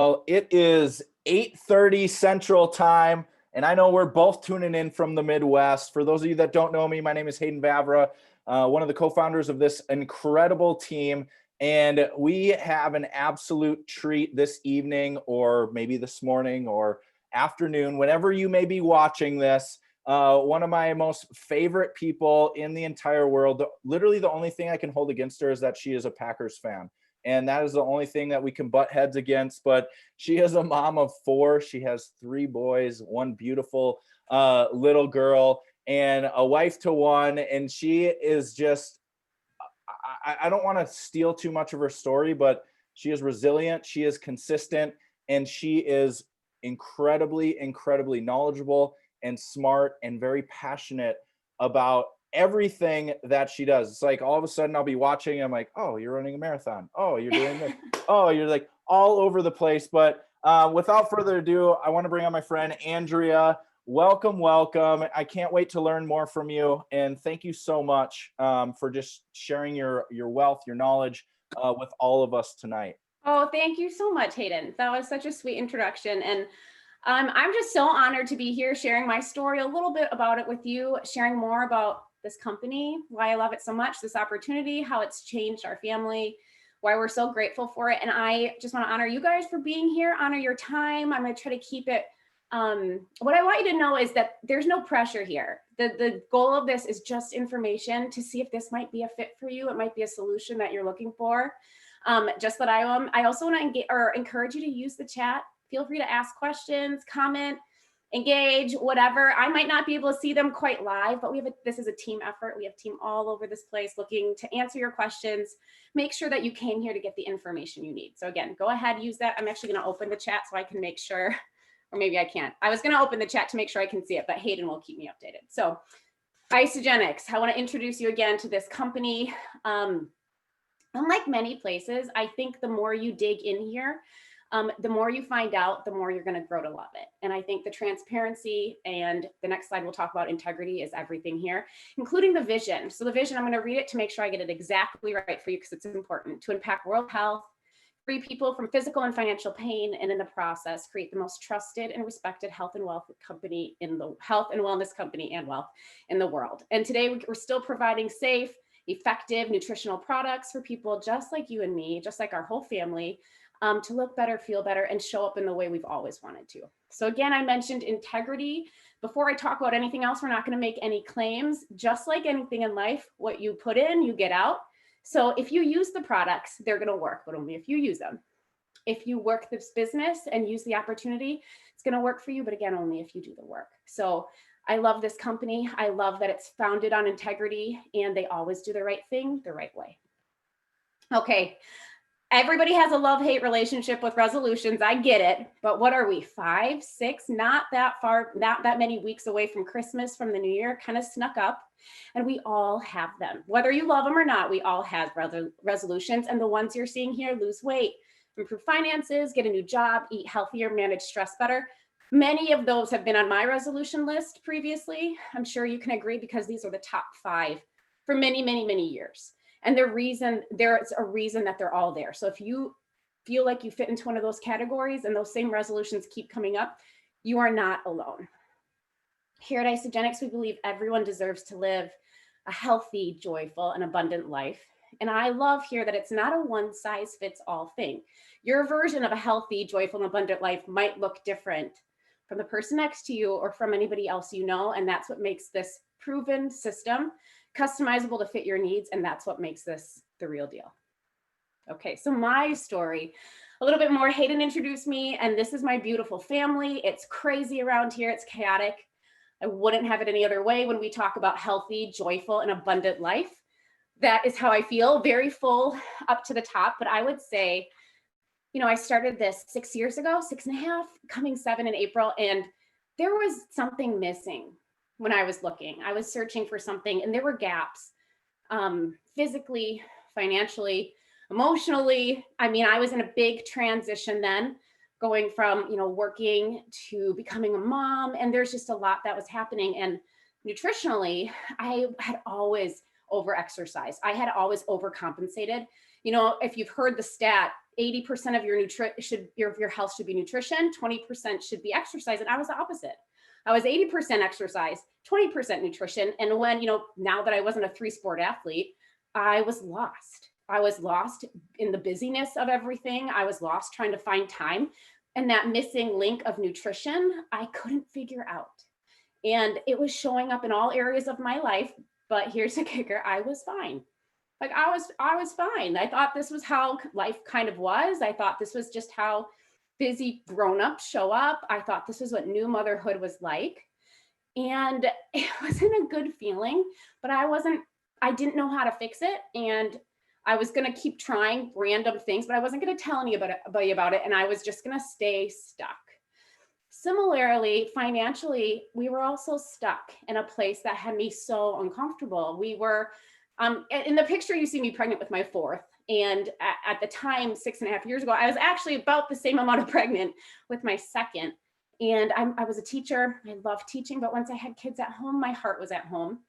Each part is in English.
Well, it is 8:30 Central Time, and I know we're both tuning in from the Midwest. For those of you that don't know me, my name is Hayden Vavra, one of the co-founders of this incredible team, and we have an absolute treat this evening, or maybe this morning, or afternoon, whenever you may be watching this. One of my most favorite people in the entire world. Literally, the only thing I can hold against her is that she is a Packers fan. And that is the only thing that we can butt heads against. But she is a mom of four. She has three boys, one beautiful little girl, and a wife to one. And she is just, I don't want to steal too much of her story, but she is resilient, she is consistent, and she is incredibly knowledgeable and smart and very passionate about everything that she does. It's like all of a sudden I'll be watching, I'm like, oh, you're running a marathon. Oh, you're doing this. Oh, you're like all over the place. But without further ado, I want to bring on my friend Andrea. Welcome. I can't wait to learn more from you. And thank you so much for just sharing your wealth, your knowledge with all of us tonight. Oh, thank you so much, Hayden. That was such a sweet introduction. And I'm just so honored to be here sharing my story, a little bit about it with you, sharing more about this company, why I love it so much, this opportunity, how it's changed our family, why we're so grateful for it. And I just want to honor you guys for being here, honor your time. I'm going to try to keep it. What I want you to know is that there's no pressure here. The goal of this is just information to see if this might be a fit for you. It might be a solution that you're looking for. Just that I am. I also want to encourage you to use the chat. Feel free to ask questions, comment, engage, whatever. I might not be able to see them quite live, but this is a team effort. We have team all over this place looking to answer your questions. Make sure that you came here to get the information you need. So again, go ahead, use that. I'm actually going to open the chat so I can make sure, or maybe I can't. I was going to open the chat to make sure I can see it, but Hayden will keep me updated. So Isagenix, I want to introduce you again to this company. Unlike many places, I think the more you dig in here, the more you find out, the more you're going to grow to love it. And I think the transparency, and the next slide we'll talk about integrity, is everything here, including the vision. So the vision, I'm going to read it to make sure I get it exactly right for you, because it's important: to impact world health, free people from physical and financial pain, and in the process, create the most trusted and respected health and wellness company in the world. And today we're still providing safe, effective nutritional products for people just like you and me, just like our whole family, to look better, feel better, and show up in the way we've always wanted to. So again, I mentioned integrity. Before I talk about anything else, we're not going to make any claims. Just like anything in life, what you put in, you get out. So if you use the products, they're going to work, but only if you use them. If you work this business and use the opportunity, it's going to work for you, but again, only if you do the work. So I love this company. I love that it's founded on integrity, and they always do the right thing the right way. Okay. Everybody has a love-hate relationship with resolutions. I get it. But what are we, 5, 6, not that far, not that many weeks away from Christmas, from the new year, kind of snuck up. And we all have them. Whether you love them or not, we all have resolutions. And the ones you're seeing here: lose weight, improve finances, get a new job, eat healthier, manage stress better. Many of those have been on my resolution list previously. I'm sure you can agree, because these are the top 5 for many years. And there's a reason that they're all there. So if you feel like you fit into one of those categories and those same resolutions keep coming up, you are not alone. Here at Isagenix, we believe everyone deserves to live a healthy, joyful, and abundant life. And I love here that it's not a one-size-fits-all thing. Your version of a healthy, joyful, and abundant life might look different from the person next to you or from anybody else you know. And that's what makes this proven system customizable to fit your needs. And that's what makes this the real deal. Okay, so my story, a little bit more. Hayden introduced me, and this is my beautiful family. It's crazy around here. It's chaotic. I wouldn't have it any other way when we talk about healthy, joyful, and abundant life. That is how I feel, very full up to the top. But I would say, I started this 6 years ago, 6.5, coming 7 in April, and there was something missing. When I was looking, I was searching for something, and there were gaps, physically, financially, emotionally. I mean, I was in a big transition then, going from, working to becoming a mom, and there's just a lot that was happening. And nutritionally, I had always over-exercised. I had always overcompensated. If you've heard the stat, 80% of your health should be nutrition, 20% should be exercise. And I was the opposite. I was 80% exercise, 20% nutrition. And when, now that I wasn't a 3-sport athlete, I was lost. I was lost in the busyness of everything. I was lost trying to find time. And that missing link of nutrition, I couldn't figure out. And it was showing up in all areas of my life. But here's the kicker, I was fine. Like I was fine. I thought this was how life kind of was. I thought this was just how busy grown-ups show up. I thought this is what new motherhood was like. And it wasn't a good feeling, but I didn't know how to fix it. And I was going to keep trying random things, but I wasn't going to tell anybody about it. And I was just going to stay stuck. Similarly, financially, we were also stuck in a place that had me so uncomfortable. We were, in the picture, you see me pregnant with my 4th. And at the time, 6.5 years ago, I was actually about the same amount of pregnant with my 2nd. And I was a teacher. I loved teaching. But once I had kids at home, my heart was at home.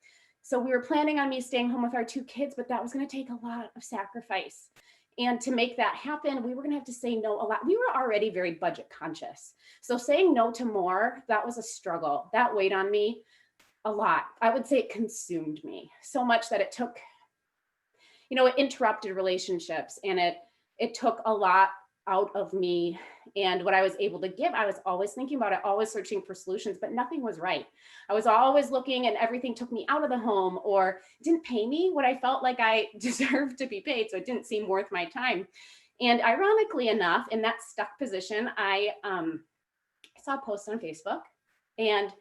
So we were planning on me staying home with our 2 kids, but that was going to take a lot of sacrifice. And to make that happen, we were going to have to say no a lot. We were already very budget conscious. So saying no to more, that was a struggle. That weighed on me a lot. I would say it consumed me so much that it took, it interrupted relationships, and it took a lot out of me. And what I was able to give, I was always thinking about it, always searching for solutions, but nothing was right. I was always looking, and everything took me out of the home or didn't pay me what I felt like I deserved to be paid. So it didn't seem worth my time. And ironically enough, in that stuck position, I saw a post on Facebook, and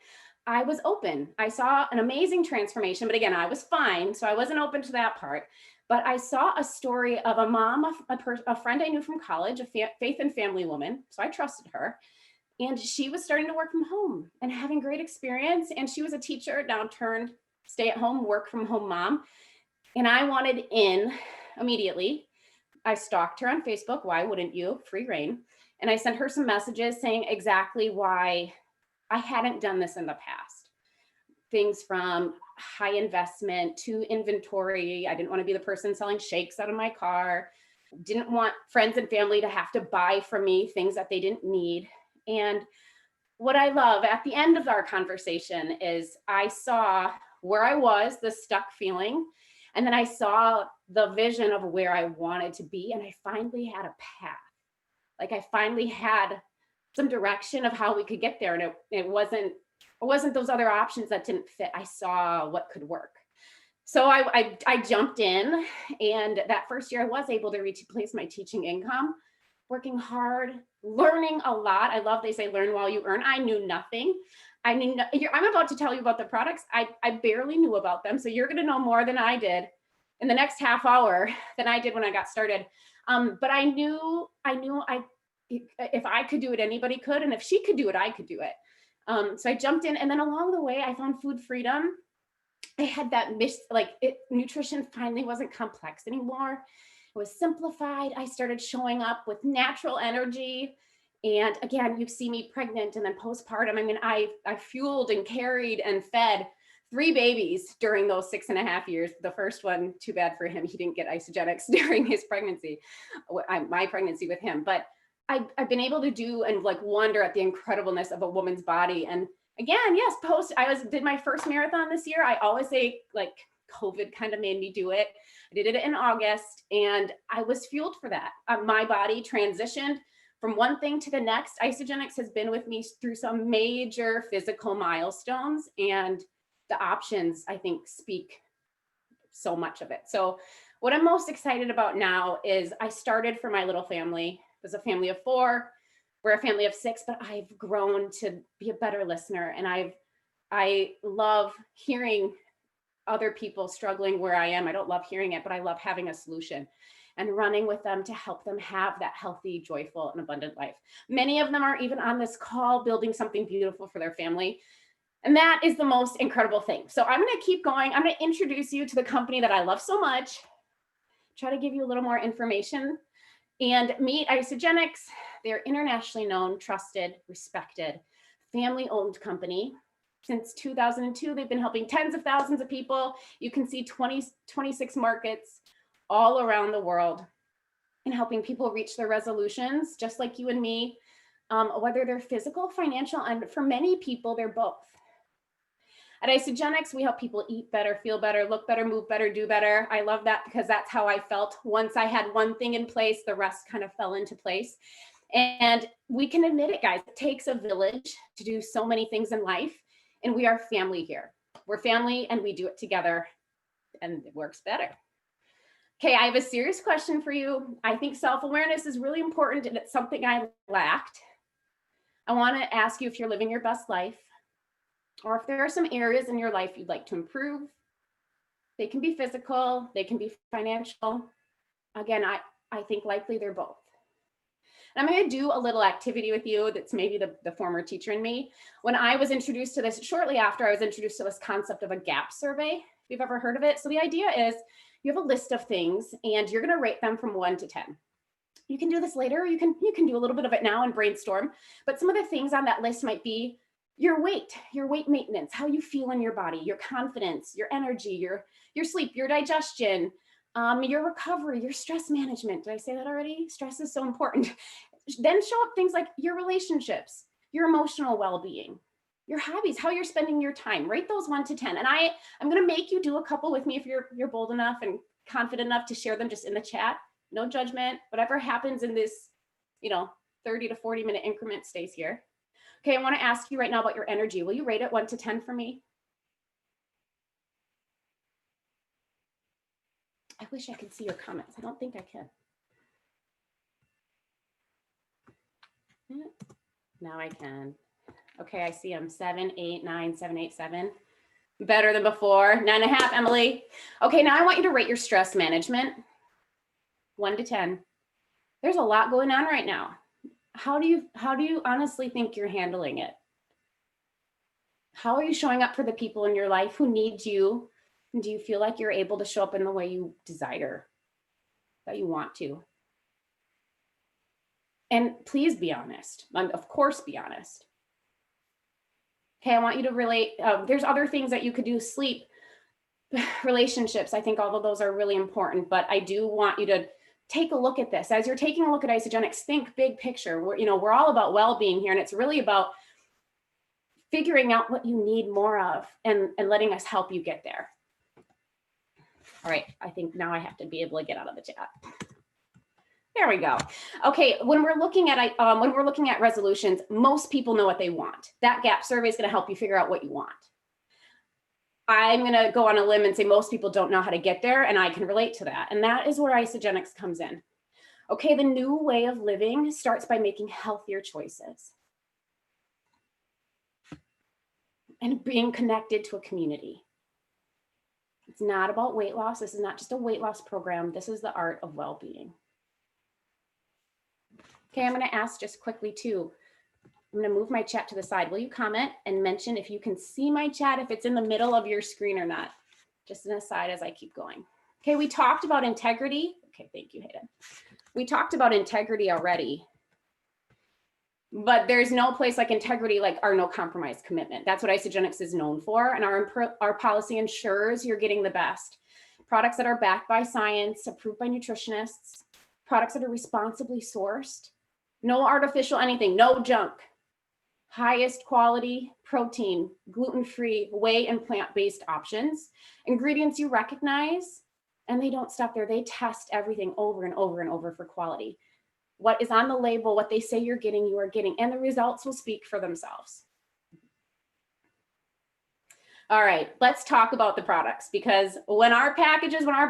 I was open. I saw an amazing transformation, but again, I was fine. So I wasn't open to that part. But I saw a story of a mom, a friend I knew from college, a faith and family woman. So I trusted her. And she was starting to work from home and having great experience. And she was a teacher, now turned stay-at-home, work-from-home mom. And I wanted in immediately. I stalked her on Facebook. Why wouldn't you? Free reign. And I sent her some messages saying exactly why I hadn't done this in the past. Things from high investment to inventory. I didn't want to be the person selling shakes out of my car. Didn't want friends and family to have to buy from me things that they didn't need. And what I love at the end of our conversation is I saw where I was, the stuck feeling, and then I saw the vision of where I wanted to be. And I finally had a path. Like I finally had some direction of how we could get there. And it wasn't those other options that didn't fit. I saw what could work. So I jumped in, and that first year I was able to replace my teaching income, working hard, learning a lot. I love, they say, learn while you earn. I knew nothing. I'm about to tell you about the products. I barely knew about them. So you're going to know more than I did in the next half hour than I did when I got started. But I knew if I could do it, anybody could. And if she could do it, I could do it. So I jumped in, and then along the way, I found food freedom. I had that nutrition finally wasn't complex anymore. It was simplified. I started showing up with natural energy. And again, you see me pregnant and then postpartum. I mean, I fueled and carried and fed 3 babies during those 6.5 years. The first one, too bad for him, he didn't get isogenics during his pregnancy, my pregnancy with him. But I've been able to do and wonder at the incredibleness of a woman's body. And again, yes, did my first marathon this year. I always say COVID kind of made me do it. I did it in August, and I was fueled for that. My body transitioned from one thing to the next. Isogenics has been with me through some major physical milestones, and the options, I think, speak so much of it. So what I'm most excited about now is I started for my little family. It was a family of 4. We're a family of 6, but I've grown to be a better listener. And I love hearing other people struggling where I am. I don't love hearing it, but I love having a solution and running with them to help them have that healthy, joyful, and abundant life. Many of them are even on this call building something beautiful for their family. And that is the most incredible thing. So I'm going to keep going. I'm going to introduce you to the company that I love so much, try to give you a little more information, and meet Isogenics. They're internationally known, trusted, respected, family-owned company. Since 2002, they've been helping tens of thousands of people. You can see 26 markets all around the world. in helping people reach their resolutions, just like you and me, whether they're physical, financial, and for many people, they're both. At Isogenics, we help people eat better, feel better, look better, move better, do better. I love that because that's how I felt. Once I had one thing in place, the rest kind of fell into place. And we can admit it, guys, it takes a village to do so many things in life. And we are family here. We're family and we do it together and it works better. Okay, I have a serious question for you. I think self-awareness is really important and it's something I lacked. I want to ask you if you're living your best life or if there are some areas in your life you'd like to improve. They can be physical, they can be financial. Again, I think likely they're both. And I'm going to do a little activity with you that's maybe the former teacher in me. When I was introduced to this, shortly after I was introduced to this concept of a gap survey, if you've ever heard of it. So the idea is you have a list of things and you're going to rate them from 1 to 10. You can do this later, you can do a little bit of it now and brainstorm, but some of the things on that list might be your weight maintenance, how you feel in your body, your confidence, your energy, your sleep, your digestion, your recovery, your stress management. Did I say that already? Stress is so important. Then show up things like your relationships, your emotional well-being, your hobbies, how you're spending your time. Rate those 1 to 10. And I'm going to make you do a couple with me if you're bold enough and confident enough to share them just in the chat. No judgment. Whatever happens in this, 30 to 40 minute increment stays here. Okay, I want to ask you right now about your energy. Will you rate it 1 to 10 for me? I wish I could see your comments. I don't think I can. Now I can. Okay, I see them 7, 8, 9, 7, 8, 7. Better than before. 9.5, Emily. Okay, now I want you to rate your stress management. 1 to 10. There's a lot going on right now. How do you honestly think you're handling it? How are you showing up for the people in your life who need you? And do you feel like you're able to show up in the way you desire, that you want to? And please be honest. Of course, be honest. Okay, I want you to relate. There's other things that you could do. Sleep, relationships. I think all of those are really important, but I do want you to take a look at this. As you're taking a look at Isogenics, think big picture. We're all about well-being here, and it's really about figuring out what you need more of and letting us help you get there. All right, I think now I have to be able to get out of the chat. There we go. Okay, when we're looking at resolutions, most people know what they want. That gap survey is going to help you figure out what you want. I'm going to go on a limb and say most people don't know how to get there, and I can relate to that. And that is where Isogenics comes in. Okay, the new way of living starts by making healthier choices and being connected to a community. It's not about weight loss. This is not just a weight loss program. This is the art of well-being. Okay, I'm going to ask just quickly too. I'm going to move my chat to the side. Will you comment and mention if you can see my chat, if it's in the middle of your screen or not? Just an aside as I keep going. Okay, we talked about integrity. Okay, thank you, Hayden. We talked about integrity already, but there's no place like integrity like our no compromise commitment. That's what Isogenics is known for. And our policy ensures you're getting the best. Products that are backed by science, approved by nutritionists, products that are responsibly sourced, no artificial anything, no junk. Highest quality protein, gluten-free, whey and plant-based options, ingredients you recognize, and they don't stop there. They test everything over and over and over for quality. What is on the label, what they say you're getting, you are getting, and the results will speak for themselves. All right, let's talk about the products, because when our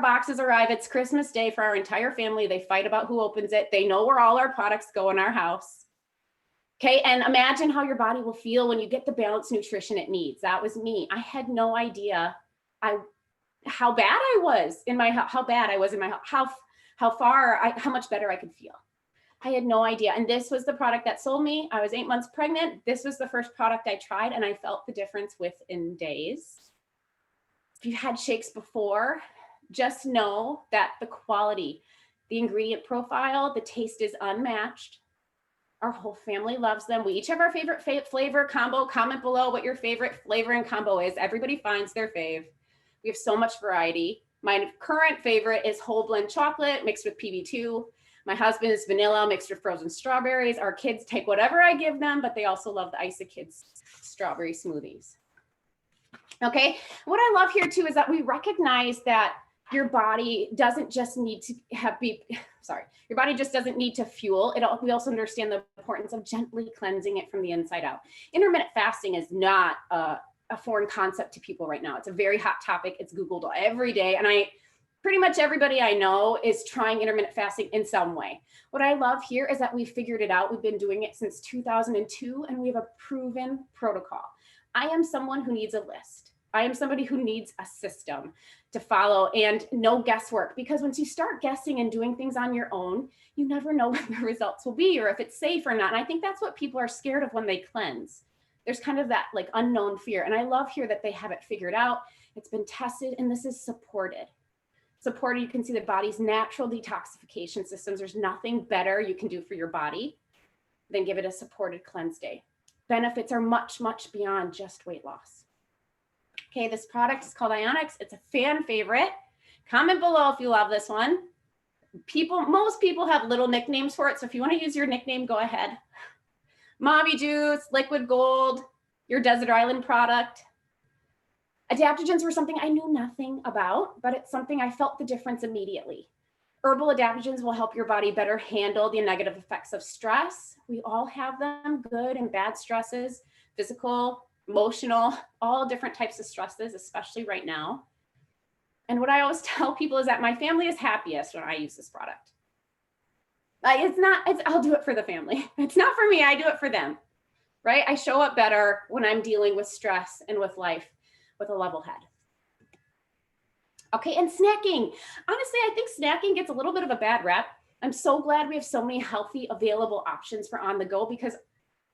boxes arrive, it's Christmas Day for our entire family. They fight about who opens it. They know where all our products go in our house. Okay, and imagine how your body will feel when you get the balanced nutrition it needs. That was me. I had no idea how bad I was in my health, how much better I could feel. I had no idea. And this was the product that sold me. I was 8 months pregnant. This was the first product I tried, and I felt the difference within days. If you had shakes before, just know that the quality, the ingredient profile, the taste is unmatched. Our whole family loves them. We each have our favorite flavor combo. Comment below what your favorite flavor and combo is. Everybody finds their fave. We have so much variety. My current favorite is whole blend chocolate mixed with PB2. My husband is vanilla mixed with frozen strawberries. Our kids take whatever I give them, but they also love the Isa Kids strawberry smoothies. Okay, what I love here too is that we recognize that your body doesn't just need to your body just doesn't need to fuel. We also understand the importance of gently cleansing it from the inside out. Intermittent fasting is not a foreign concept to people right now. It's a very hot topic. It's Googled every day. And pretty much everybody I know is trying intermittent fasting in some way. What I love here is that we figured it out. We've been doing it since 2002, and we have a proven protocol. I am someone who needs a list. I am somebody who needs a system to follow and no guesswork, because once you start guessing and doing things on your own, you never know what the results will be or if it's safe or not. And I think that's what people are scared of when they cleanse. There's kind of that like unknown fear. And I love here that they have it figured out. It's been tested, and this is supported. You can see the body's natural detoxification systems. There's nothing better you can do for your body than give it a supported cleanse day. Benefits are much, much beyond just weight loss. Okay, this product is called Ionics. It's a fan favorite. Comment below if you love this one. Most people have little nicknames for it, so if you want to use your nickname, go ahead. Mommy Juice, Liquid Gold, your Desert Island product. Adaptogens were something I knew nothing about, but it's something I felt the difference immediately. Herbal adaptogens will help your body better handle the negative effects of stress. We all have them, good and bad stresses, physical, emotional, all different types of stresses, especially right now. And what I always tell people is that my family is happiest when I use this product. I'll do it for the family. It's not for me, I do it for them, right? I show up better when I'm dealing with stress and with life with a level head. Okay, and snacking. Honestly, I think snacking gets a little bit of a bad rep. I'm so glad we have so many healthy available options for on the go, because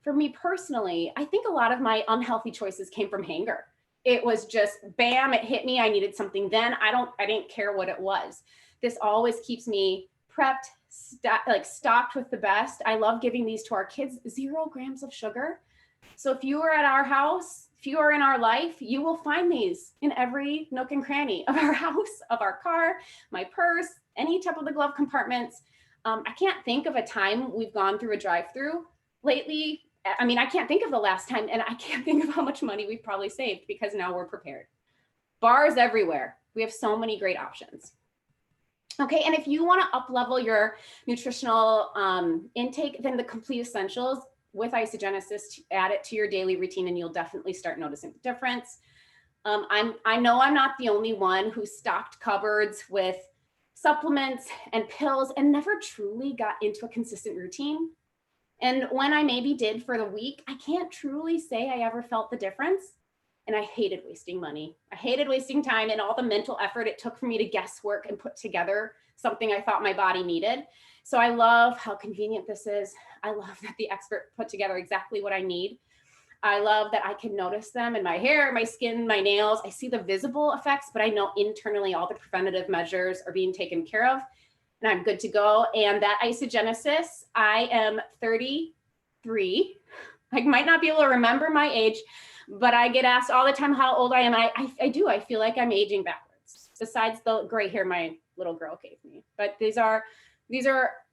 for me personally, I think a lot of my unhealthy choices came from hunger. It was just bam, it hit me. I needed something then. I didn't care what it was. This always keeps me prepped, stocked with the best. I love giving these to our kids, 0 grams of sugar. So if you are at our house, if you are in our life, you will find these in every nook and cranny of our house, of our car, my purse, any type of the glove compartments. I can't think of a time we've gone through a drive-through lately. I mean, I can't think of the last time, and I can't think of how much money we've probably saved because now we're prepared. Bars everywhere. We have so many great options. Okay, and if you want to up-level your nutritional intake, then the Complete Essentials with Isogenesis, add it to your daily routine, and you'll definitely start noticing the difference. I know I'm not the only one who stocked cupboards with supplements and pills and never truly got into a consistent routine. And when I maybe did for the week, I can't truly say I ever felt the difference. And I hated wasting money. I hated wasting time and all the mental effort it took for me to guesswork and put together something I thought my body needed. So I love how convenient this is. I love that the expert put together exactly what I need. I love that I can notice them in my hair, my skin, my nails. I see the visible effects, but I know internally all the preventative measures are being taken care of, and I'm good to go. And that Isogenesis, I am 33. I might not be able to remember my age, but I get asked all the time how old I am. I do. I feel like I'm aging backwards, besides the gray hair my little girl gave me. But these are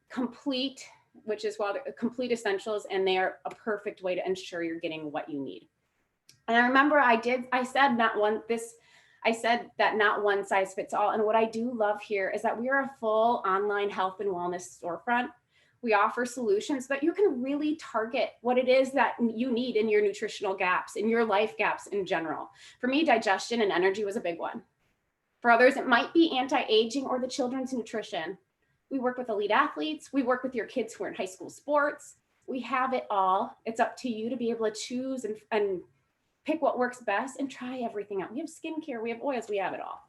complete, which is why they're Complete Essentials, and they are a perfect way to ensure you're getting what you need. And I remember I said that not one size fits all. And what I do love here is that we are a full online health and wellness storefront. We offer solutions that you can really target what it is that you need in your nutritional gaps, in your life gaps in general. For me, digestion and energy was a big one. For others, it might be anti-aging or the children's nutrition. We work with elite athletes. We work with your kids who are in high school sports. We have it all. It's up to you to be able to choose and pick what works best and try everything out. We have skincare, we have oils, we have it all.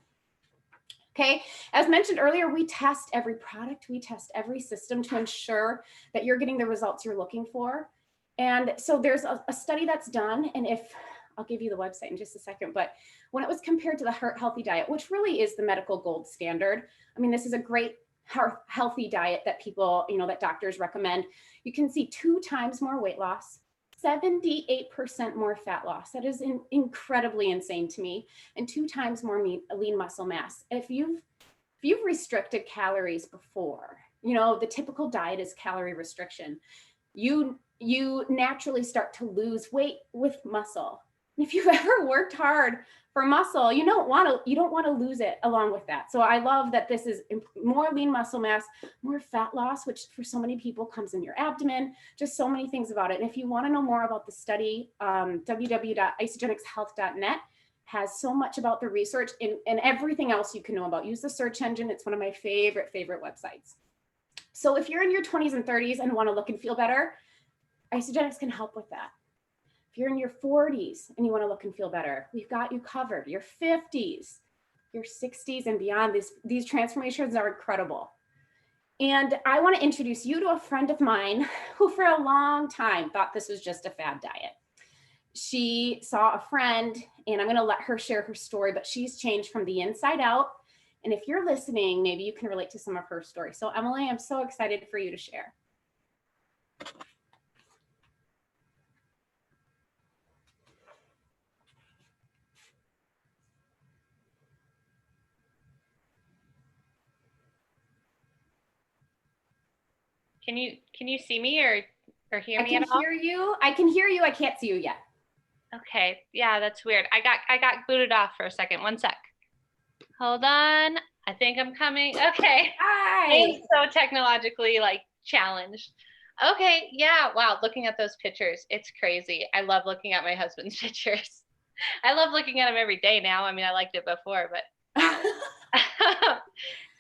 Okay, as mentioned earlier, we test every product, we test every system to ensure that you're getting the results you're looking for. And so there's a study that's done, and I'll give you the website in just a second, but when it was compared to the Heart Healthy Diet, which really is the medical gold standard, I mean, this is a great healthy diet that people, that doctors recommend. You can see 2 times more weight loss, 78% more fat loss. That is incredibly insane to me. And 2 times more lean muscle mass. If you've restricted calories before, The typical diet is calorie restriction. You naturally start to lose weight with muscle. If you've ever worked hard for muscle, you don't want to lose it along with that. So I love that this is more lean muscle mass, more fat loss, which for so many people comes in your abdomen, just so many things about it. And if you want to know more about the study, www.isogenicshealth.net has so much about the research and everything else you can know about. Use the search engine. It's one of my favorite websites. So if you're in your 20s and 30s and want to look and feel better, Isogenics can help with that. If you're in your 40s and you want to look and feel better, we've got you covered. Your 50s, your 60s and beyond, these transformations are incredible. And I want to introduce you to a friend of mine who for a long time thought this was just a fad diet. She saw a friend, and I'm going to let her share her story, but she's changed from the inside out. And if you're listening, maybe you can relate to some of her story. So Emily, I'm so excited for you to share. Can you see me or hear me at all? I can hear you. I can hear you. I can't see you yet. Okay. Yeah, that's weird. I got booted off for a second. One sec. Hold on. I think I'm coming. Okay. Hi. I'm so technologically challenged. Okay. Yeah. Wow. Looking at those pictures, it's crazy. I love looking at my husband's pictures. I love looking at him every day now. I mean, I liked it before, but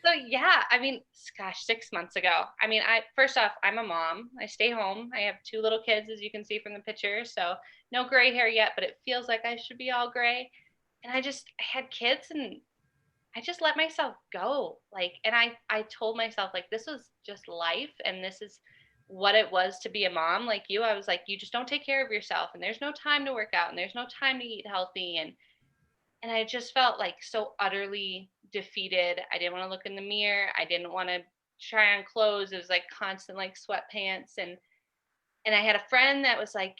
so yeah, I mean, gosh, 6 months ago. I mean, first off, I'm a mom. I stay home. I have 2 little kids, as you can see from the picture. So no gray hair yet, but it feels like I should be all gray. And I had kids and I just let myself go. And I told myself this was just life. And this is what it was to be a mom like you. I was like, you just don't take care of yourself and there's no time to work out and there's no time to eat healthy. And I just felt so utterly defeated. I didn't want to look in the mirror. I didn't want to try on clothes. It was constant sweatpants. And I had a friend that was like,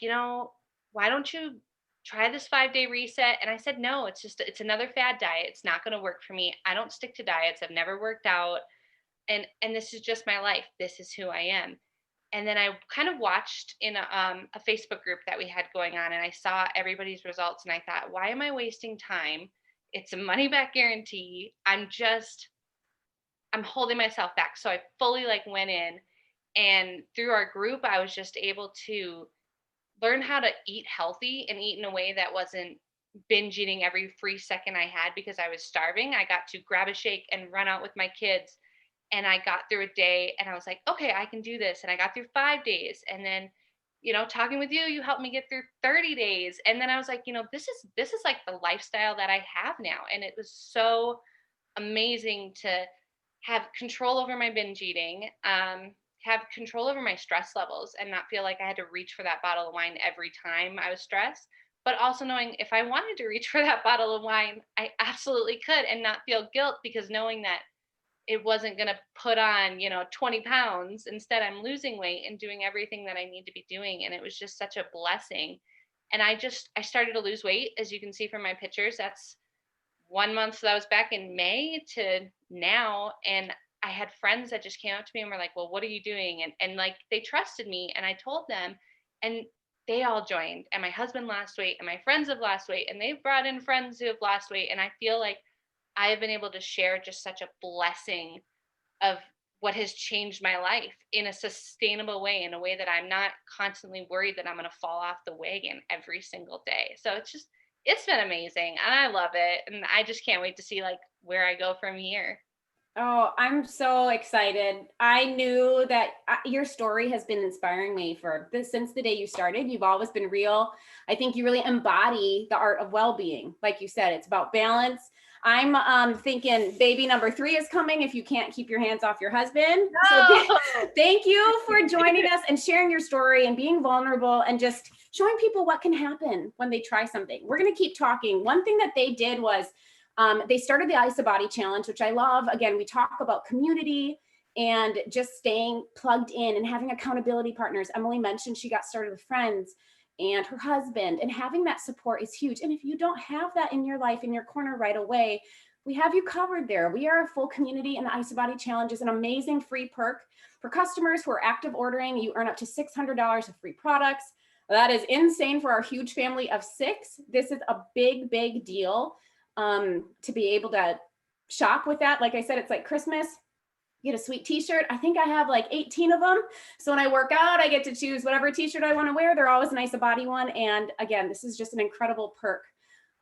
why don't you try this 5-day reset? And I said, no, it's another fad diet. It's not going to work for me. I don't stick to diets. I've never worked out. And this is just my life. This is who I am. And then I kind of watched in a Facebook group that we had going on, and I saw everybody's results, and I thought, why am I wasting time? It's a money back guarantee. I'm holding myself back. So I fully went in, and through our group, I was just able to learn how to eat healthy and eat in a way that wasn't binge eating every free second I had because I was starving. I got to grab a shake and run out with my kids. And I got through a day and I was like, okay, I can do this. And I got through 5 days. And then, talking with you helped me get through 30 days. And then I was like, this is the lifestyle that I have now. And it was so amazing to have control over my binge eating, have control over my stress levels and not feel like I had to reach for that bottle of wine every time I was stressed. But also knowing if I wanted to reach for that bottle of wine, I absolutely could and not feel guilt because knowing that it wasn't going to put on, 20 pounds. Instead, I'm losing weight and doing everything that I need to be doing. And it was just such a blessing. And I started to lose weight, as you can see from my pictures. That's 1 month. So that was back in May to now. And I had friends that just came up to me and were like, well, what are you doing? And they trusted me. And I told them, and they all joined. And my husband lost weight and my friends have lost weight. And they've brought in friends who have lost weight. And I feel like I have been able to share just such a blessing of what has changed my life in a sustainable way, in a way that I'm not constantly worried that I'm going to fall off the wagon every single day. So it's been amazing and I love it. And I just can't wait to see where I go from here. Oh, I'm so excited. I knew that your story has been inspiring me since the day you started. You've always been real. I think you really embody the art of well-being. Like you said, it's about balance. I'm thinking baby number 3 is coming if you can't keep your hands off your husband. No! So thank you for joining us and sharing your story and being vulnerable and just showing people what can happen when they try something. We're going to keep talking. One thing that they did was they started the IsaBody Challenge, which I love. Again, we talk about community and just staying plugged in and having accountability partners. Emily mentioned she got started with friends and her husband, and having that support is huge. And if you don't have that in your life, in your corner right away, we have you covered there. We are a full community, and the IsaBody Challenge is an amazing free perk for customers who are active ordering. You earn up to $600 of free products. That is insane for our huge family of 6. This is a big, big deal to be able to shop with that. Like I said, it's like Christmas. You get a sweet t-shirt. I think I have like 18 of them. So when I work out, I get to choose whatever t-shirt I want to wear. They're always an IsaBody one. And again, this is just an incredible perk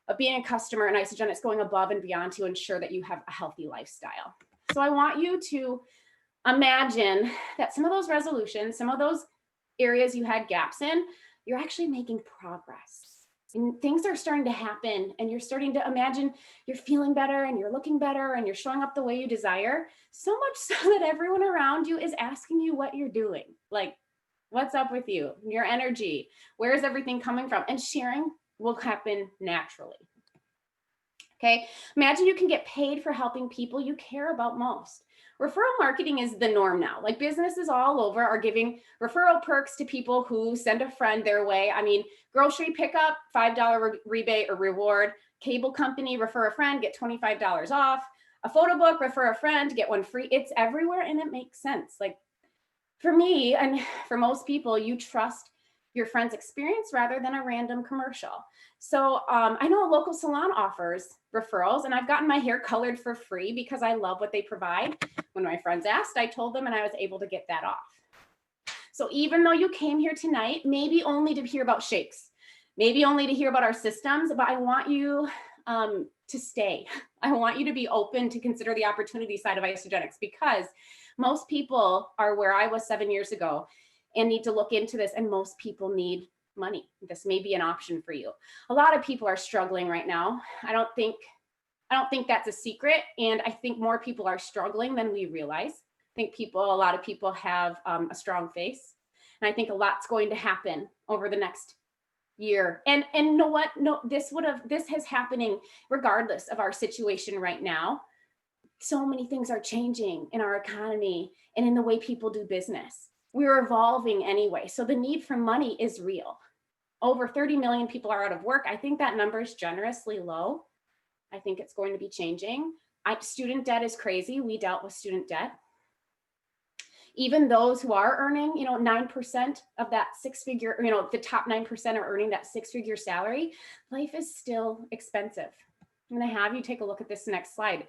of being a customer and Isagenix going above and beyond to ensure that you have a healthy lifestyle. So I want you to imagine that some of those resolutions, some of those areas you had gaps in, you're actually making progress. And things are starting to happen, and you're starting to imagine you're feeling better and you're looking better and you're showing up the way you desire, so much so that everyone around you is asking you what you're doing. Like, what's up with you? Your energy, where's everything coming from? And sharing will happen naturally. Okay, imagine you can get paid for helping people you care about most. Referral marketing is the norm now. Like, businesses all over are giving referral perks to people who send a friend their way. I mean, grocery pickup, $5 rebate or reward. Cable company, refer a friend, get $25 off. A photo book, refer a friend, get one free. It's everywhere, and it makes sense. Like, for me and for most people, you trust your friend's experience rather than a random commercial. So I know a local salon offers referrals, and I've gotten my hair colored for free because I love what they provide. When my friends asked, I told them, and I was able to get that off. So even though you came here tonight, maybe only to hear about shakes, maybe only to hear about our systems, but I want you to stay. I want you to be open to consider the opportunity side of Isagenix, because most people are where I was 7 years ago and need to look into this, and most people need money. This may be an option for you. A lot of people are struggling right now. I don't think that's a secret, and I think more people are struggling than we realize. I think a lot of people have a strong face, and I think a lot's going to happen over the next year. And you know what? No, this is happening regardless of our situation right now. So many things are changing in our economy and in the way people do business. We're evolving anyway. So the need for money is real. Over 30 million people are out of work. I think that number is generously low. I think it's going to be changing. Student debt is crazy. We dealt with student debt. Even those who are earning, 9% of that 6-figure, the top 9% are earning that 6-figure salary, life is still expensive. I'm going to have you take a look at this next slide.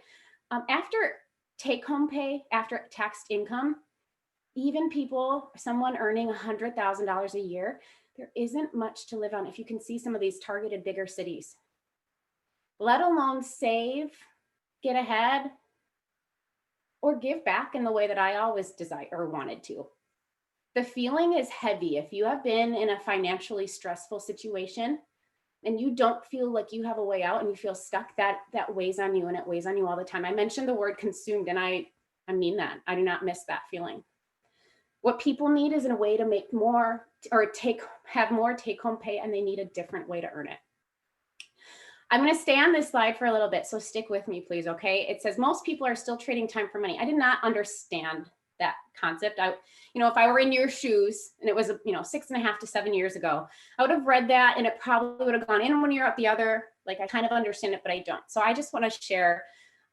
After take-home pay, after taxed income, even someone earning $100,000 a year, there isn't much to live on if you can see some of these targeted bigger cities, let alone save, get ahead, or give back in the way that I always desired or wanted to. The feeling is heavy. If you have been in a financially stressful situation and you don't feel like you have a way out and you feel stuck, that weighs on you, and it weighs on you all the time. I mentioned the word consumed, and I mean that. I do not miss that feeling. What people need is a way to make more or have more take-home pay, and they need a different way to earn it. I'm going to stay on this slide for a little bit, so stick with me, please, okay? It says most people are still trading time for money. I did not understand that concept. If I were in your shoes and it was, 6.5 to 7 years ago, I would have read that and it probably would have gone in one ear out the other. Like, I kind of understand it, but I don't. So I just want to share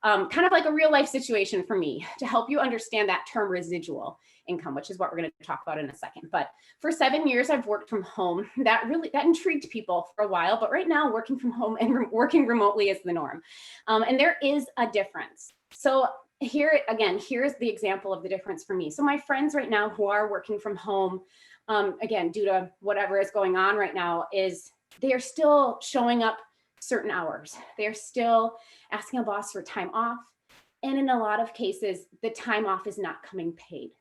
kind of like a real life situation for me to help you understand that term residual income, which is what we're going to talk about in a second. But for 7 years, I've worked from home. That intrigued people for a while, but right now working from home and working remotely is the norm. And there is a difference. So here's the example of the difference for me. So my friends right now who are working from home, again, due to whatever is going on right now, is they are still showing up certain hours. They're still asking a boss for time off. And in a lot of cases, the time off is not coming paid.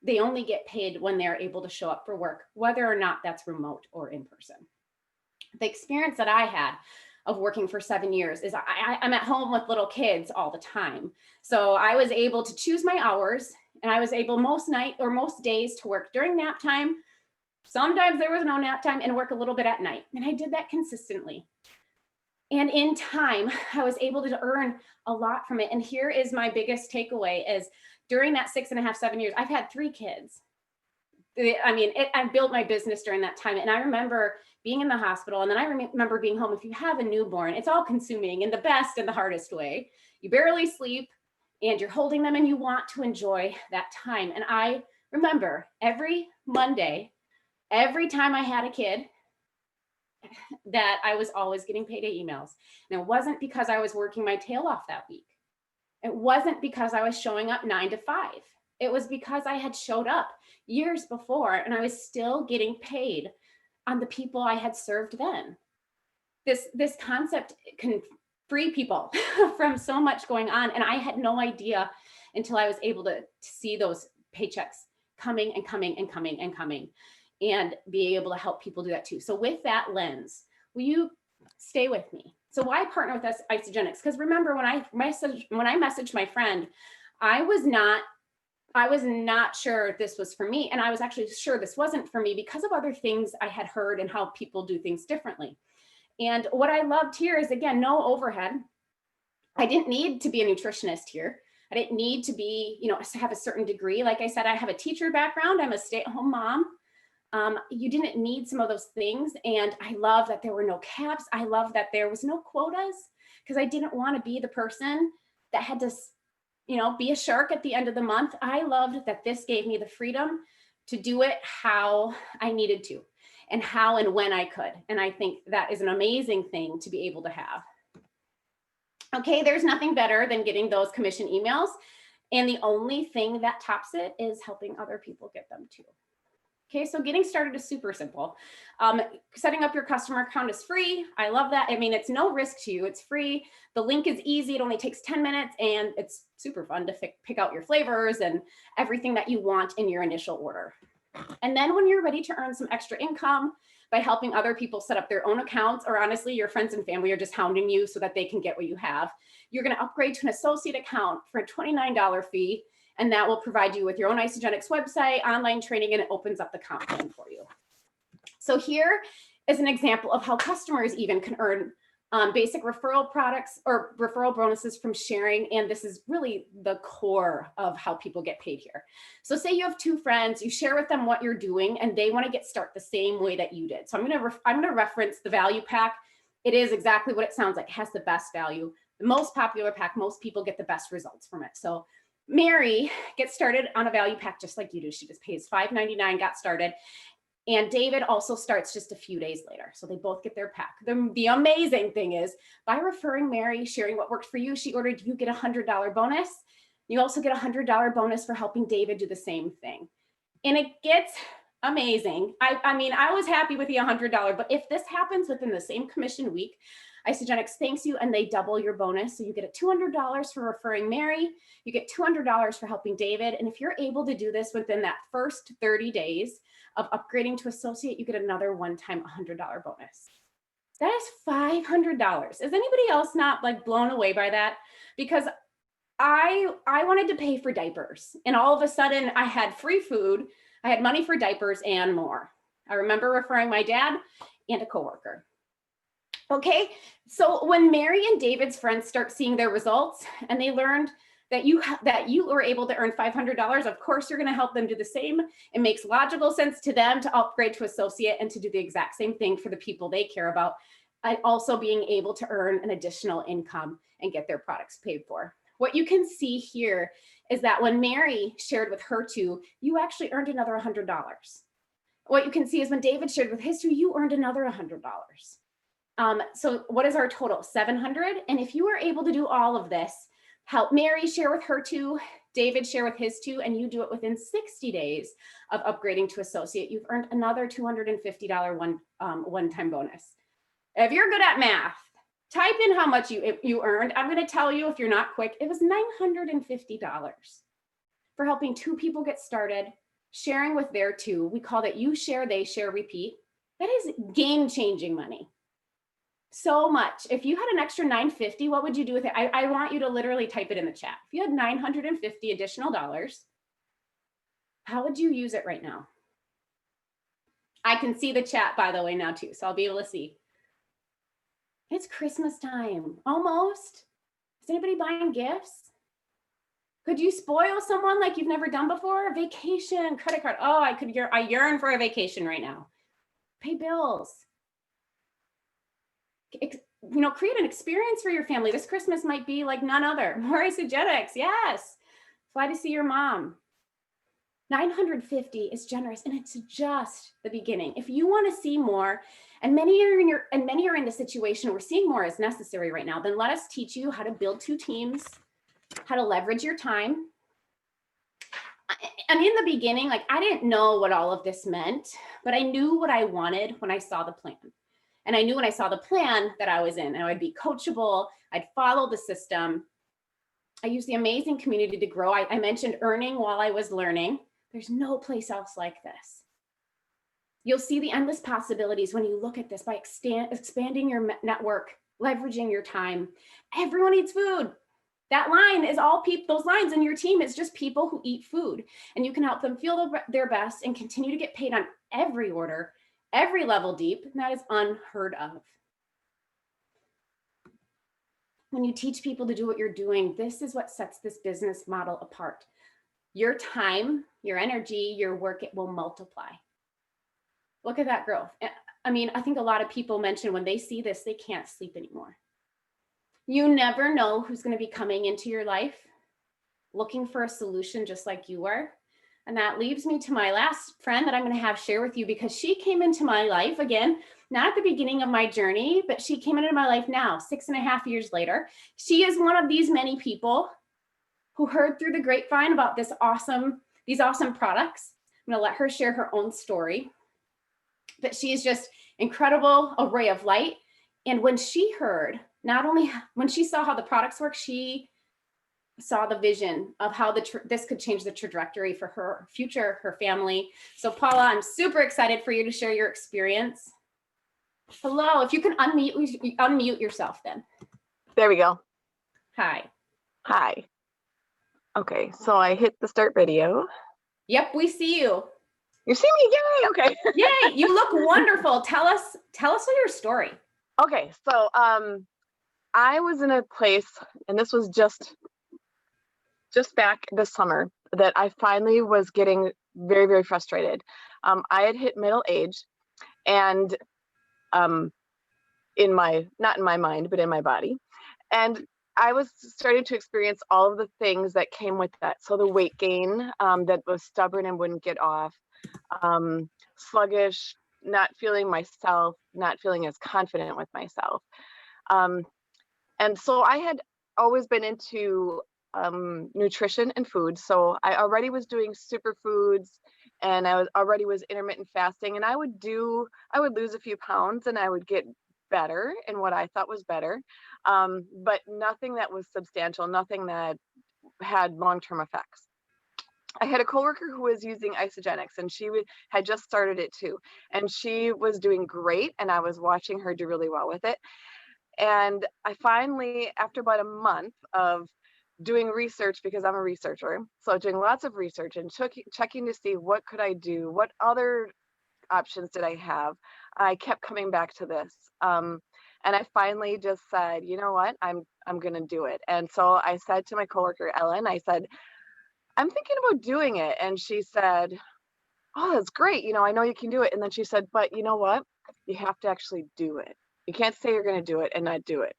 They only get paid when they're able to show up for work, whether or not that's remote or in person. The experience that I had of working for 7 years is I'm at home with little kids all the time. So I was able to choose my hours, and I was able most days to work during nap time. Sometimes there was no nap time, and work a little bit at night. And I did that consistently. And in time, I was able to earn a lot from it. And here is my biggest takeaway is during that 6.5, 7 years, I've had 3 kids. I built my business during that time. And I remember being in the hospital, and then I remember being home. If you have a newborn, it's all consuming in the best and the hardest way. You barely sleep and you're holding them and you want to enjoy that time. And I remember every Monday, every time I had a kid, that I was always getting payday emails. And it wasn't because I was working my tail off that week. It wasn't because I was showing up 9 to 5. It was because I had showed up years before and I was still getting paid on the people I had served then. This concept can free people from so much going on. And I had no idea until I was able to see those paychecks coming and coming and coming and coming, and be able to help people do that too. So with that lens, will you stay with me? So why partner with us Isagenix? Because remember, when I messaged my friend, I was not sure this was for me. And I was actually sure this wasn't for me because of other things I had heard and how people do things differently. And what I loved here is, again, no overhead. I didn't need to be a nutritionist here. I didn't need to be, to have a certain degree. Like I said, I have a teacher background. I'm a stay-at-home mom. You didn't need some of those things. And I love that there were no caps. I love that there was no quotas, because I didn't want to be the person that had to, be a shark at the end of the month. I loved that this gave me the freedom to do it how I needed to and how and when I could. And I think that is an amazing thing to be able to have. Okay, there's nothing better than getting those commission emails. And the only thing that tops it is helping other people get them too. Okay, so getting started is super simple. Setting up your customer account is free. I love that. I mean, it's no risk to you. It's free. The link is easy. It only takes 10 minutes and it's super fun to pick out your flavors and everything that you want in your initial order. And then when you're ready to earn some extra income by helping other people set up their own accounts, or honestly, your friends and family are just hounding you so that they can get what you have, you're going to upgrade to an associate account for a $29 fee. And that will provide you with your own Isagenix website, online training, and it opens up the comp plan for you. So here is an example of how customers even can earn basic referral products or referral bonuses from sharing. And this is really the core of how people get paid here. So say you have two friends, you share with them what you're doing, and they want to get started the same way that you did. So I'm going to reference the value pack. It is exactly what it sounds like. It has the best value, the most popular pack. Most people get the best results from it. So Mary gets started on a value pack just like you do. She just pays $5.99, got started. And David also starts just a few days later. So they both get their pack. The amazing thing is, by referring Mary, sharing what worked for you, she ordered, you get a $100 bonus. You also get a $100 bonus for helping David do the same thing. And it gets amazing. I mean, I was happy with the $100, but if this happens within the same commission week, Isagenix thanks you and they double your bonus. So you get a $200 for referring Mary, you get $200 for helping David. And if you're able to do this within that first 30 days of upgrading to associate, you get another one-time $100 bonus. That is $500. Is anybody else not like blown away by that? Because I wanted to pay for diapers, and all of a sudden I had free food, I had money for diapers and more. I remember referring my dad and a coworker. Okay, so when Mary and David's friends start seeing their results and they learned that you were able to earn $500, of course you're going to help them do the same. It makes logical sense to them to upgrade to associate and to do the exact same thing for the people they care about, and also being able to earn an additional income and get their products paid for. What you can see here is that when Mary shared with her two, you actually earned another $100. What you can see is when David shared with his two, you earned another $100. So what is our total? 700. And if you were able to do all of this, help Mary share with her two, David share with his two, and you do it within 60 days of upgrading to associate, you've earned another $250 one-time bonus. If you're good at math, type in how much you earned. I'm going to tell you, if you're not quick, it was $950 for helping two people get started, sharing with their two. We call that you share, they share, repeat. That is game-changing money. So much. If you had an extra $950, what would you do with it? I want you to literally type it in the chat. If you had $950 additional dollars, how would you use it right now? I can see the chat, by the way, now too, so I'll be able to see. It's Christmas time, almost. Is anybody buying gifts? Could you spoil someone like you've never done before? Vacation, credit card. Oh, I yearn for a vacation right now. Pay bills. Create an experience for your family. This Christmas might be like none other. More isogenics, yes. Fly to see your mom. 950 is generous, and it's just the beginning. If you want to see more, and many are in the situation where seeing more is necessary right now, then let us teach you how to build 2 teams, how to leverage your time. And in the beginning, like, I didn't know what all of this meant, but I knew what I wanted when I saw the plan. And I knew when I saw the plan that I was in, and I'd be coachable, I'd follow the system. I used the amazing community to grow. I mentioned earning while I was learning. There's no place else like this. You'll see the endless possibilities when you look at this by expanding your network, leveraging your time. Everyone eats food. That line is all people, those lines in your team is just people who eat food, and you can help them feel their best and continue to get paid on every order, every level deep, and that is unheard of. When you teach people to do what you're doing, this is what sets this business model apart. Your time, your energy, your work, it will multiply. Look at that growth. I mean, I think a lot of people mention when they see this, they can't sleep anymore. You never know who's going to be coming into your life looking for a solution just like you are. And that leaves me to my last friend that I'm going to have share with you, because she came into my life, again, not at the beginning of my journey, but she came into my life now, 6.5 years later. She is one of these many people who heard through the grapevine about these awesome products. I'm going to let her share her own story. But she is just incredible, a ray of light. And when she heard, not only when she saw how the products work, she saw the vision of how this could change the trajectory for her future, her family. So Paula, I'm super excited for you to share your experience. Hello, if you can unmute yourself then. There we go. Hi. Hi. Okay, so I hit the start video. Yep, we see you. You see me? Yay, okay. Yay, you look wonderful. Tell us your story. Okay, so I was in a place, and this was just back this summer, that I finally was getting very, very frustrated. I had hit middle age, and not in my mind, but in my body. And I was starting to experience all of the things that came with that. So the weight gain that was stubborn and wouldn't get off, sluggish, not feeling myself, not feeling as confident with myself. And so I had always been into nutrition and food. So I already was doing superfoods, and I already was intermittent fasting, and I would lose a few pounds, and I would get better in what I thought was better, but nothing that was substantial, nothing that had long-term effects. I had a coworker who was using isogenics, and she had just started it too, and she was doing great, and I was watching her do really well with it. And I finally, after about a month of doing research, because I'm a researcher, so doing lots of research and checking to see what could I do, what other options did I have, I kept coming back to this. And I finally just said, you know what, I'm going to do it. And so I said to my coworker, Ellen, I said, I'm thinking about doing it. And she said, oh, that's great. I know you can do it. And then she said, but you know what? You have to actually do it. You can't say you're going to do it and not do it.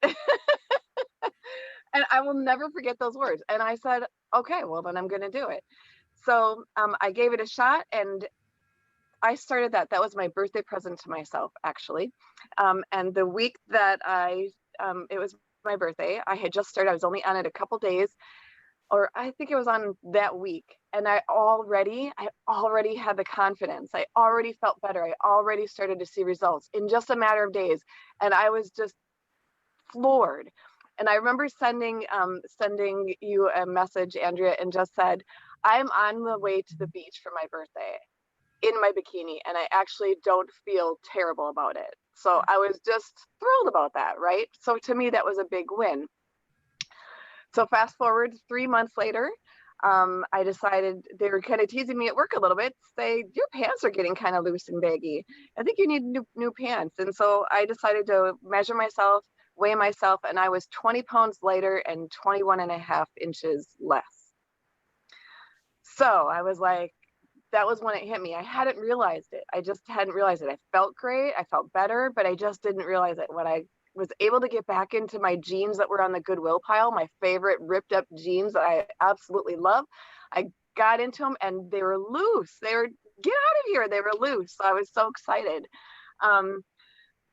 And I will never forget those words. And I said, okay, well, then I'm going to do it. So I gave it a shot, and I started that. That was my birthday present to myself, actually. And the week that it was my birthday, I had just started. I was only on it a couple days, or I think it was on that week. And I already had the confidence. I already felt better. I already started to see results in just a matter of days. And I was just floored. And I remember sending you a message, Andrea, and just said, I'm on the way to the beach for my birthday in my bikini, and I actually don't feel terrible about it. So I was just thrilled about that, right? So to me, that was a big win. So fast forward 3 months later, I decided, they were kind of teasing me at work a little bit, say, your pants are getting kind of loose and baggy. I think you need new pants. And so I decided to measure myself, weigh myself, and I was 20 pounds lighter and 21.5 inches less. So I was like, that was when it hit me. I hadn't realized it. I just hadn't realized it. I felt great. I felt better, but I just didn't realize it. When I was able to get back into my jeans that were on the Goodwill pile, my favorite ripped up jeans that I absolutely love, I got into them and they were loose. They were, get out of here. They were loose. So I was so excited.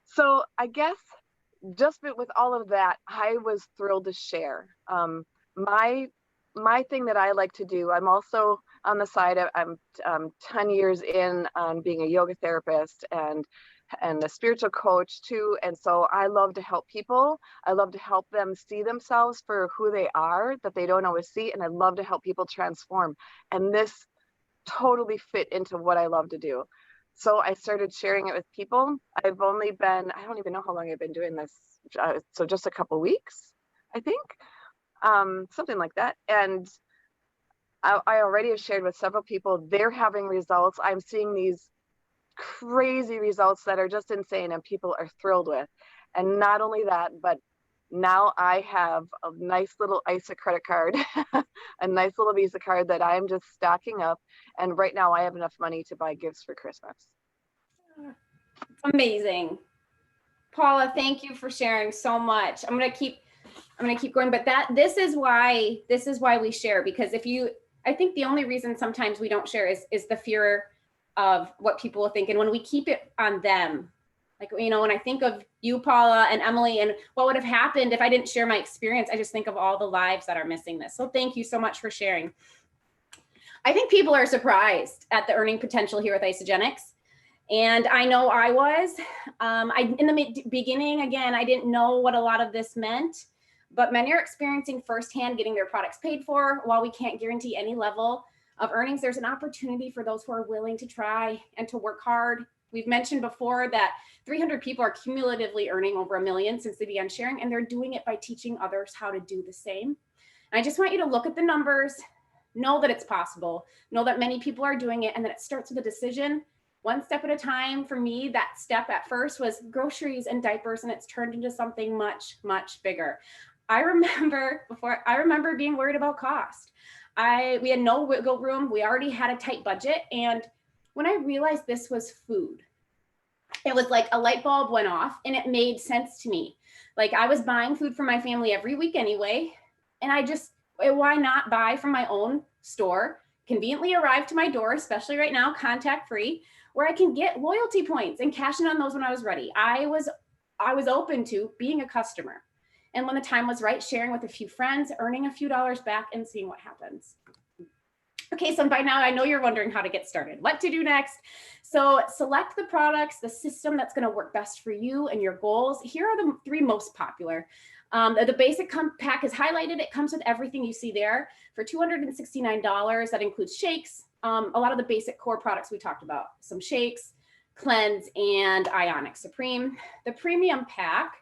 So I guess just with all of that, I was thrilled to share. My thing that I like to do, I'm also on the side of, I'm 10 years in on being a yoga therapist and a spiritual coach too. And so I love to help people. I love to help them see themselves for who they are, that they don't always see. And I love to help people transform. And this totally fit into what I love to do. So I started sharing it with people. I've only been, I don't even know how long I've been doing this. So just a couple weeks, I think. Something like that. And I already have shared with several people, they're having results. I'm seeing these crazy results that are just insane and people are thrilled with. And not only that, but now I have a nice little ISA credit card, a nice little Visa card that I'm just stocking up. And right now I have enough money to buy gifts for Christmas. Amazing. Paula, thank you for sharing so much. I'm going to keep going, but this is why we share, because I think the only reason sometimes we don't share is the fear of what people will think. And when we keep it on them, like, when I think of you, Paula, and Emily, and what would have happened if I didn't share my experience, I just think of all the lives that are missing this. So thank you so much for sharing. I think people are surprised at the earning potential here with Isagenix. And I know I was. In the beginning, again, I didn't know what a lot of this meant, but many are experiencing firsthand getting their products paid for. While we can't guarantee any level of earnings, there's an opportunity for those who are willing to try and to work hard. We've mentioned before that 300 people are cumulatively earning over $1 million since they began sharing, and they're doing it by teaching others how to do the same. And I just want you to look at the numbers, know that it's possible, know that many people are doing it, and that it starts with a decision, one step at a time. For me, that step at first was groceries and diapers, and it's turned into something much, much bigger. I remember being worried about cost. We had no wiggle room. We already had a tight budget. And when I realized this was food, it was like a light bulb went off and it made sense to me. Like, I was buying food for my family every week anyway. And why not buy from my own store, conveniently arrive to my door, especially right now, contact free, where I can get loyalty points and cash in on those when I was ready. I was open to being a customer. And when the time was right, sharing with a few friends, earning a few dollars back, and seeing what happens. Okay, so by now I know you're wondering how to get started, what to do next. So select the products, the system that's going to work best for you and your goals. Here are the 3 most popular. The basic pack is highlighted. It comes with everything you see there for $269. That includes shakes, a lot of the basic core products we talked about, some shakes, Cleanse, and Ionic Supreme. The premium pack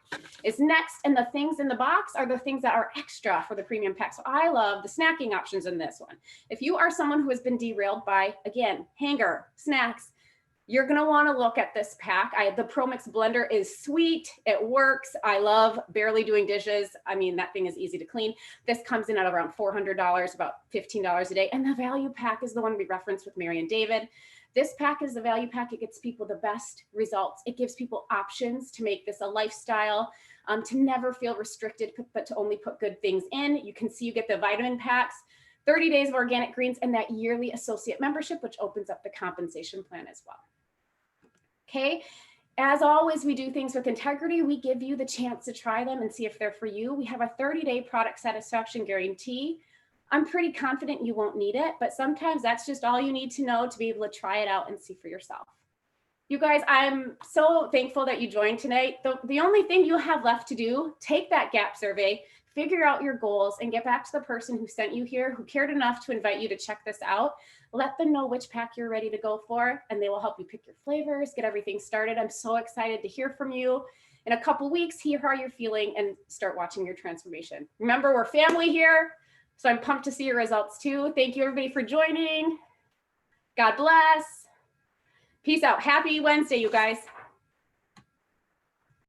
is next, and the things in the box are the things that are extra for the premium pack. So I love the snacking options in this one. If you are someone who has been derailed by, again, hanger, snacks, you're going to want to look at this pack. The Pro Mix blender is sweet. It works. I love barely doing dishes. I mean, that thing is easy to clean. This comes in at around $400, about $15 a day. And the value pack is the one we referenced with Mary and David. This pack is the value pack. It gets people the best results. It gives people options to make this a lifestyle, to never feel restricted, but to only put good things in. You can see you get the vitamin packs, 30 days of organic greens, and that yearly associate membership, which opens up the compensation plan as well. Okay. As always, we do things with integrity. We give you the chance to try them and see if they're for you. We have a 30-day product satisfaction guarantee. I'm pretty confident you won't need it, but sometimes that's just all you need to know to be able to try it out and see for yourself. You guys, I'm so thankful that you joined tonight. The only thing you have left to do, take that gap survey, figure out your goals, and get back to the person who sent you here, who cared enough to invite you to check this out. Let them know which pack you're ready to go for, and they will help you pick your flavors, get everything started. I'm so excited to hear from you. In a couple weeks, hear how you're feeling and start watching your transformation. Remember, we're family here. So I'm pumped to see your results too. Thank you everybody for joining. God bless. Peace out. Happy Wednesday, you guys.